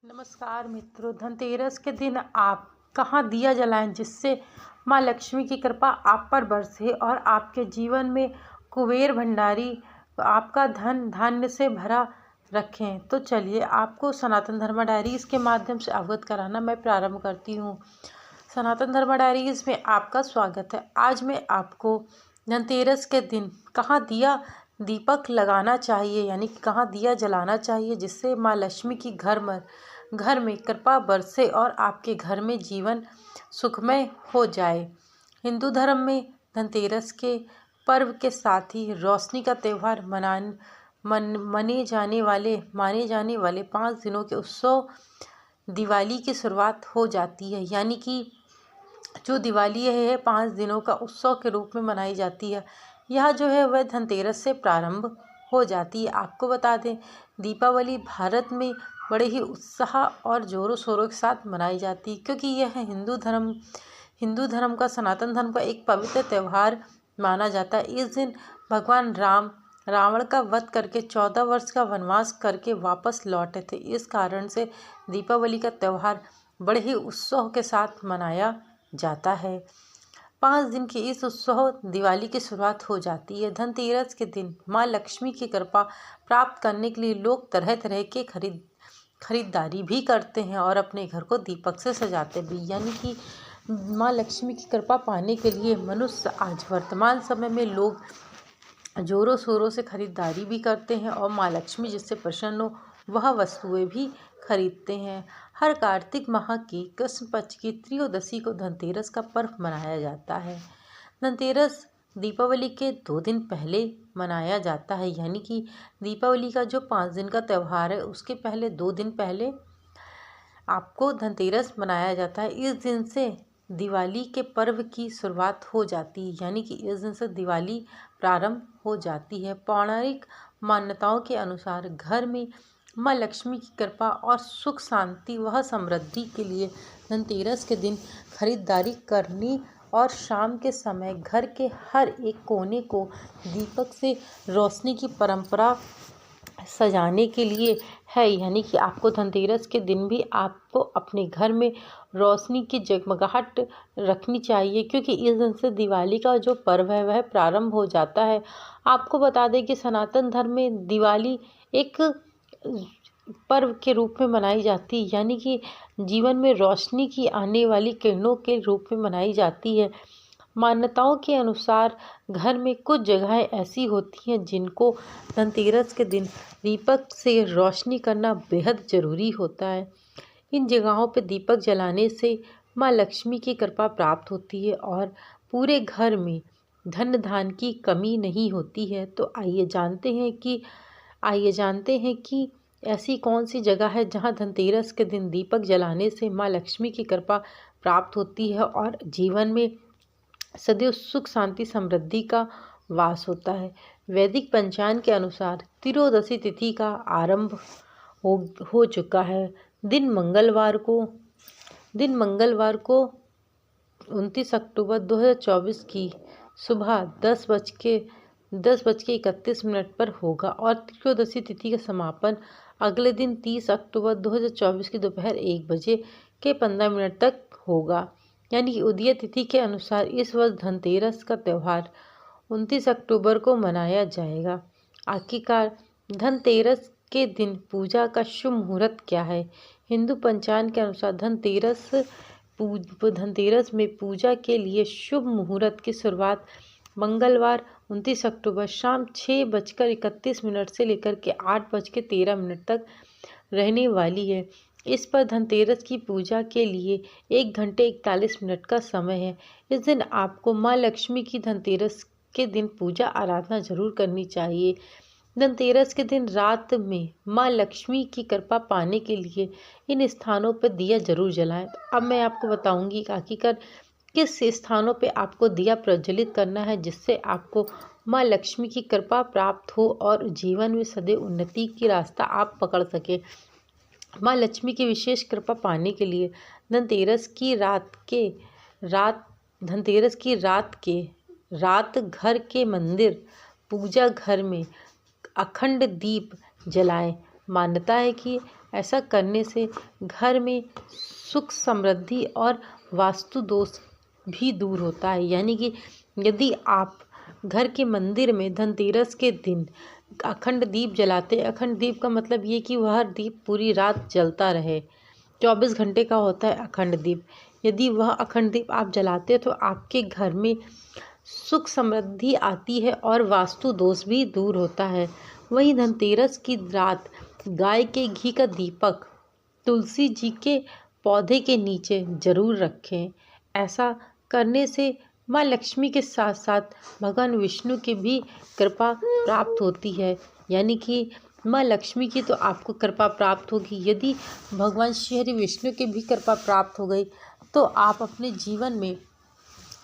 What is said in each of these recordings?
नमस्कार मित्रों, धनतेरस के दिन आप कहाँ दिया जलाएं जिससे माँ लक्ष्मी की कृपा आप पर बरसे और आपके जीवन में कुबेर भंडारी आपका धन धान्य से भरा रखें। तो चलिए आपको सनातन धर्म डायरीज के माध्यम से अवगत कराना मैं प्रारंभ करती हूँ। सनातन धर्म डायरीज में आपका स्वागत है। आज मैं आपको धनतेरस के दिन कहाँ दीपक लगाना चाहिए, यानी कि कहाँ दिया जलाना चाहिए जिससे माँ लक्ष्मी की घर में कृपा बरसे और आपके घर में जीवन सुखमय हो जाए। हिंदू धर्म में धनतेरस के पर्व के साथ ही रोशनी का त्यौहार माने जाने वाले 5 दिनों के उत्सव दिवाली की शुरुआत हो जाती है। यानी कि जो दिवाली है 5 दिनों का उत्सव के रूप में मनाई जाती है। यह जो है वह धनतेरस से प्रारंभ हो जाती है। आपको बता दें, दीपावली भारत में बड़े ही उत्साह और ज़ोरों शोरों के साथ मनाई जाती है, क्योंकि यह हिंदू धर्म का, सनातन धर्म का एक पवित्र त्यौहार माना जाता है। इस दिन भगवान राम रावण का वध करके 14 वर्ष का वनवास करके वापस लौटे थे। इस कारण से दीपावली का त्यौहार बड़े ही उत्सव के साथ मनाया जाता है। 5 दिन के इस उत्सव दिवाली की शुरुआत हो जाती है। धनतेरस के दिन माँ लक्ष्मी की कृपा प्राप्त करने के लिए लोग तरह तरह के खरीदारी भी करते हैं और अपने घर को दीपक से सजाते भी। यानी कि माँ लक्ष्मी की कृपा पाने के लिए मनुष्य आज वर्तमान समय में लोग जोरों शोरों से खरीदारी भी करते हैं और माँ लक्ष्मी जिससे प्रसन्न हो वह वस्तुएं भी खरीदते हैं। हर कार्तिक माह की कृष्ण पक्ष की त्रयोदशी को धनतेरस का पर्व मनाया जाता है। धनतेरस दीपावली के 2 दिन पहले मनाया जाता है। यानी कि दीपावली का जो 5 दिन का त्यौहार है उसके पहले 2 दिन पहले आपको धनतेरस मनाया जाता है। इस दिन से दिवाली के पर्व की शुरुआत हो जाती है। यानी कि इस दिन से दिवाली प्रारंभ हो जाती है। पौराणिक मान्यताओं के अनुसार घर में माँ लक्ष्मी की कृपा और सुख शांति व समृद्धि के लिए धनतेरस के दिन खरीदारी करनी और शाम के समय घर के हर एक कोने को दीपक से रोशनी की परंपरा सजाने के लिए है। यानी कि आपको धनतेरस के दिन भी आपको अपने घर में रोशनी की जगमगाहट रखनी चाहिए, क्योंकि इस दिन से दिवाली का जो पर्व है वह प्रारंभ हो जाता है। आपको बता दें कि सनातन धर्म में दिवाली एक पर्व के रूप में मनाई जाती है। यानी कि जीवन में रोशनी की आने वाली किरणों के रूप में मनाई जाती है। मान्यताओं के अनुसार घर में कुछ जगहें ऐसी होती हैं जिनको धनतेरस के दिन दीपक से रोशनी करना बेहद ज़रूरी होता है। इन जगहों पर दीपक जलाने से माँ लक्ष्मी की कृपा प्राप्त होती है और पूरे घर में धन धान्य की कमी नहीं होती है। तो आइए जानते हैं कि ऐसी कौन सी जगह है जहाँ धनतेरस के दिन दीपक जलाने से माँ लक्ष्मी की कृपा प्राप्त होती है और जीवन में सदैव सुख शांति समृद्धि का वास होता है। वैदिक पंचांग के अनुसार त्रयोदशी तिथि का आरंभ हो चुका है। दिन मंगलवार को 29 अक्टूबर 2024 की सुबह 10:31 पर होगा और त्रयोदशी तिथि का समापन अगले दिन 30 अक्टूबर 2024 की दोपहर 1:15 तक होगा। यानी कि उदय तिथि के अनुसार इस वर्ष धनतेरस का त्यौहार 29 अक्टूबर को मनाया जाएगा। आखिरकार धनतेरस के दिन पूजा का शुभ मुहूर्त क्या है? हिंदू पंचांग के अनुसार धनतेरस में पूजा के लिए शुभ मुहूर्त की शुरुआत मंगलवार 29 अक्टूबर शाम 6:31 से लेकर के 8:13 तक रहने वाली है। इस पर धनतेरस की पूजा के लिए 1 घंटे 41 मिनट का समय है। इस दिन आपको माँ लक्ष्मी की धनतेरस के दिन पूजा आराधना जरूर करनी चाहिए। धनतेरस के दिन रात में माँ लक्ष्मी की कृपा पाने के लिए इन स्थानों पर दिया जरूर जलाएं। अब मैं आपको बताऊंगी कि आखिरकार किस स्थानों पे आपको दिया प्रज्वलित करना है जिससे आपको माँ लक्ष्मी की कृपा प्राप्त हो और जीवन में सदैव उन्नति की रास्ता आप पकड़ सके। माँ लक्ष्मी की विशेष कृपा पाने के लिए धनतेरस की रात घर के मंदिर पूजा घर में अखंड दीप जलाएं। मान्यता है कि ऐसा करने से घर में सुख समृद्धि और वास्तु दोष भी दूर होता है। यानी कि यदि आप घर के मंदिर में धनतेरस के दिन अखंड दीप जलाते, अखंड दीप का मतलब ये कि वह दीप पूरी रात जलता रहे, 24 घंटे का होता है अखंड दीप। यदि वह अखंड दीप आप जलाते तो आपके घर में सुख समृद्धि आती है और वास्तु दोष भी दूर होता है। वहीं धनतेरस की रात गाय के घी का दीपक तुलसी जी के पौधे के नीचे जरूर रखें। ऐसा करने से माँ लक्ष्मी के साथ साथ भगवान विष्णु की भी कृपा प्राप्त होती है। यानी कि माँ लक्ष्मी की तो आपको कृपा प्राप्त होगी, यदि भगवान श्री हरि विष्णु की भी कृपा प्राप्त हो गई तो आप अपने जीवन में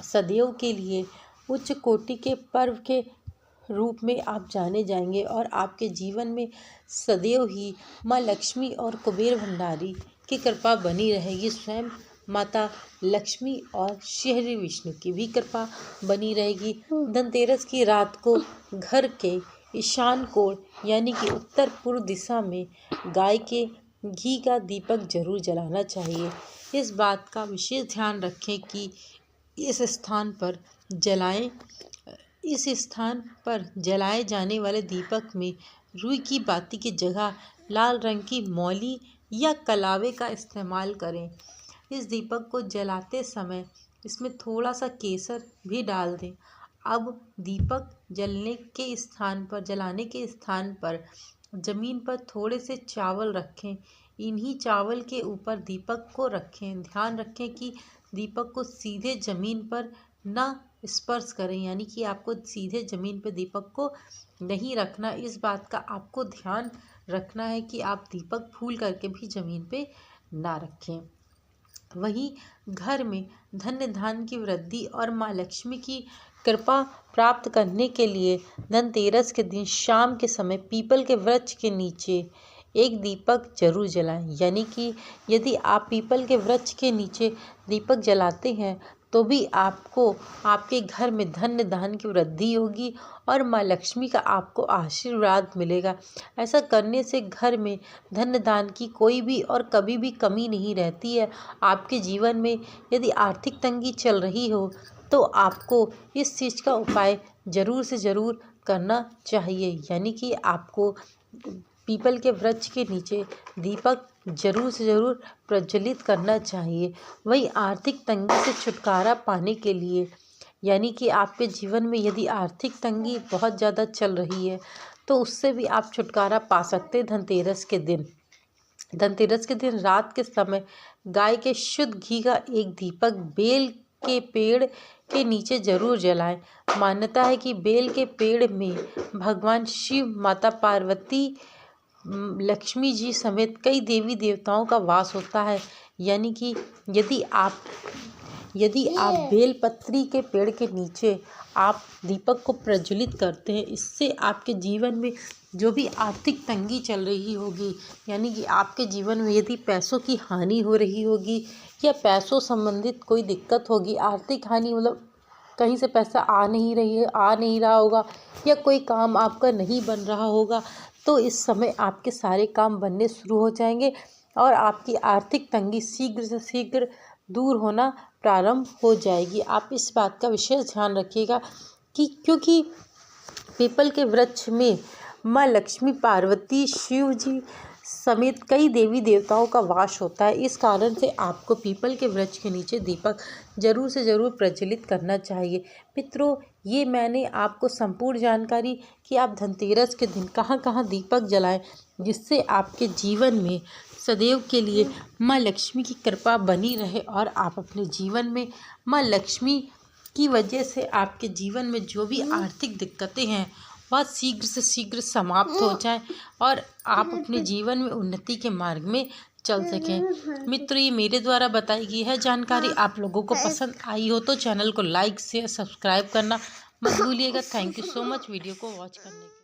सदैव के लिए उच्च कोटि के पर्व के रूप में आप जाने जाएंगे और आपके जीवन में सदैव ही माँ लक्ष्मी और कुबेर भंडारी की कृपा बनी रहेगी। स्वयं माता लक्ष्मी और श्री हरि विष्णु की भी कृपा बनी रहेगी। धनतेरस की रात को घर के ईशान कोण यानी कि उत्तर पूर्व दिशा में गाय के घी का दीपक जरूर जलाना चाहिए। इस बात का विशेष ध्यान रखें कि इस स्थान पर जलाए जाने वाले दीपक में रुई की बाती की जगह लाल रंग की मौली या कलावे का इस्तेमाल करें। इस दीपक को जलाते समय इसमें थोड़ा सा केसर भी डाल दें। अब दीपक जलाने के स्थान पर जमीन पर थोड़े से चावल रखें। इन्हीं चावल के ऊपर दीपक को रखें। ध्यान रखें कि दीपक को सीधे जमीन पर ना स्पर्श करें, यानी कि आपको सीधे ज़मीन पर दीपक को नहीं रखना। इस बात का आपको ध्यान रखना है कि आप दीपक फूल करके भी ज़मीन पे ना रखें। वहीं घर में धन्य धान्य की वृद्धि और माँ लक्ष्मी की कृपा प्राप्त करने के लिए धनतेरस के दिन शाम के समय पीपल के वृक्ष के नीचे एक दीपक जरूर जलाएं। यानी कि यदि आप पीपल के वृक्ष के नीचे दीपक जलाते हैं तो भी आपको आपके घर में धन्य धान्य की वृद्धि होगी और माँ लक्ष्मी का आपको आशीर्वाद मिलेगा। ऐसा करने से घर में धन्य धान्य की कोई भी और कभी भी कमी नहीं रहती है। आपके जीवन में यदि आर्थिक तंगी चल रही हो तो आपको इस चीज़ का उपाय ज़रूर से ज़रूर करना चाहिए। यानी कि आपको पीपल के वृक्ष के नीचे दीपक जरूर से ज़रूर प्रज्वलित करना चाहिए। वहीं आर्थिक तंगी से छुटकारा पाने के लिए, यानी कि आपके जीवन में यदि आर्थिक तंगी बहुत ज़्यादा चल रही है तो उससे भी आप छुटकारा पा सकते हैं धनतेरस के दिन। धनतेरस के दिन रात के समय गाय के शुद्ध घी का एक दीपक बेल के पेड़ के नीचे जरूर जलाएं। मान्यता है कि बेल के पेड़ में भगवान शिव, माता पार्वती, लक्ष्मी जी समेत कई देवी देवताओं का वास होता है। यानी कि यदि आप बेलपत्री के पेड़ के नीचे आप दीपक को प्रज्वलित करते हैं, इससे आपके जीवन में जो भी आर्थिक तंगी चल रही होगी, यानी कि आपके जीवन में यदि पैसों की हानि हो रही होगी या पैसों संबंधित कोई दिक्कत होगी, आर्थिक हानि मतलब कहीं से पैसा आ नहीं रहा होगा या कोई काम आपका नहीं बन रहा होगा, तो इस समय आपके सारे काम बनने शुरू हो जाएंगे और आपकी आर्थिक तंगी शीघ्र से शीघ्र दूर होना प्रारंभ हो जाएगी। आप इस बात का विशेष ध्यान रखिएगा कि क्योंकि पीपल के वृक्ष में माँ लक्ष्मी, पार्वती, शिव जी समेत कई देवी देवताओं का वास होता है। इस कारण से आपको पीपल के वृक्ष के नीचे दीपक जरूर से ज़रूर प्रज्वलित करना चाहिए। मित्रों, ये मैंने आपको संपूर्ण जानकारी कि आप धनतेरस के दिन कहाँ कहाँ दीपक जलाएं, जिससे आपके जीवन में सदैव के लिए माँ लक्ष्मी की कृपा बनी रहे और आप अपने जीवन में माँ लक्ष्मी की वजह से आपके जीवन में जो भी आर्थिक दिक्कतें हैं वह शीघ्र से शीघ्र समाप्त हो जाए और आप अपने जीवन में उन्नति के मार्ग में चल सकें। मित्रों, ये मेरे द्वारा बताई गई है जानकारी आप लोगों को पसंद आई हो तो चैनल को लाइक, शेयर, सब्सक्राइब करना मत भूलिएगा। Thank you so much video को वॉच करने के लिए।